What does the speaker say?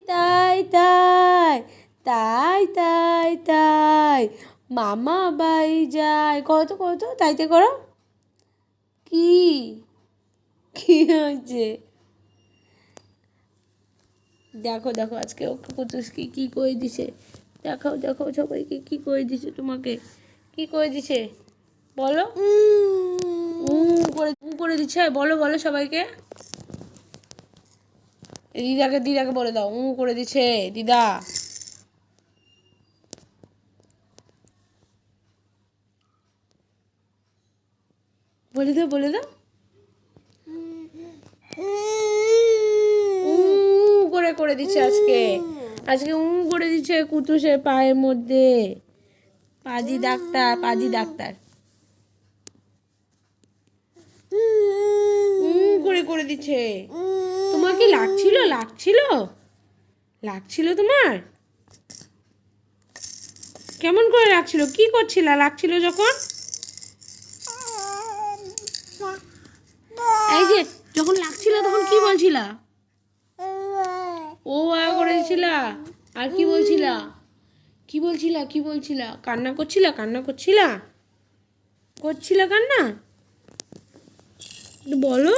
তাই তাই তাই তাই তাই মামা বাই যায়। কত কত তাইতে করো। কি কি হয়েছে? দেখো দেখো আজকে ওকে কুতুসকে কি করে দিছে। দেখাও দেখাও সবাইকে কি করে দিছে, তোমাকে কি করে দিছে বলো। করে দিচ্ছে, বলো বলো সবাইকে। দিদাকে দিদাকে বলে দাও করে দিচ্ছে দিদা। বলে দাও বলে দাও। করে করে দিচ্ছে আজকে আজকে করে দিচ্ছে কুতুসের পায়ের মধ্যে। পাজি ডাক্তার পাজি ডাক্তার করে করে দিচ্ছে। তোমার কি লাগছিল লাগছিল লাগছিল তোমার? কেমন করে লাগছিল? কি করছিল লাগছিল যখন? এই যে যখন লাগছিল তখন কি বলছিলা? ও করেছিলা। আর কি বলছিলা? কি বলছিলা কি বলছিলা? কান্না করছিলা কান্না করছিলা করছিলা কান্না? বলো।